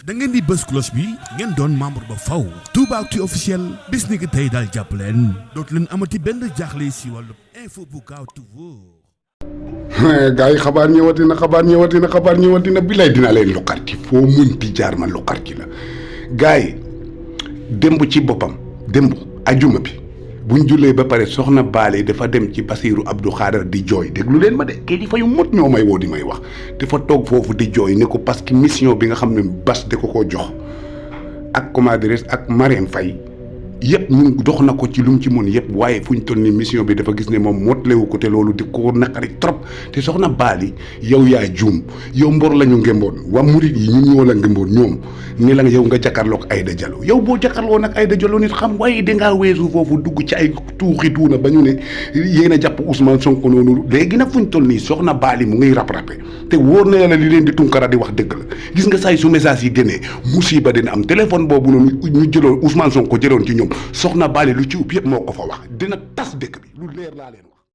da ngeen di bës cloche bi ngeen doon membre ba faw Toubactu officiel bis ni ki tey daal jàpp leen dootu leen amati benn jaaxle si wàllu info bu gaaw te wóor. gars yi xabaar ñëwati na bi lay dina leen luqarti foo munti jaar ma luqarti la gars yi démb ci boppam démb ajuma bi buñ jullee ba pare soxna Baly dafa dem ci Basiiru Abdou Xaadar di jooy déglu leen ma de kii di fayu mot ñoo may woo di may wax dafa toog foofu di jooy ne ko parce que mission bi nga xam ne bas da ko jox ak comment dirais ak Marème Faye yëpp ñun dox na ko ci lu mu ci mën yëpp waaye fu ñu toll ni mission bi dafa gis ne moom motlewu ko te loolu di ko naqari trop te soxna Baly yow yaa juum yow mbor la ñu ngémboon waa murit yi ñun ñoo la ngémboon ñoom ni la yow nga jàkkaarloog Aïda Diallo yow boo jàkkaarloo nag Aïda Diallo nit xam waaye dangaa weesu foofu dugg ci ay tuuxi tuuna ba ñu ne yéen a jàpp Ousmane Sonko noonu léegi nag fu ñu toll nii soxna Baly mu ngi rap-rapé te wóor na yàlla li leen di tunkara di wax dëgg la gis nga say su message yi génnee musiba dina am téléphone boobu noonu ñu jëloon Ousmane Sonko jëloon ci ñoom soxna Baly lu ci ub yëpp moo ko fa wax dina tas dëkk bi lu leer laa leen wax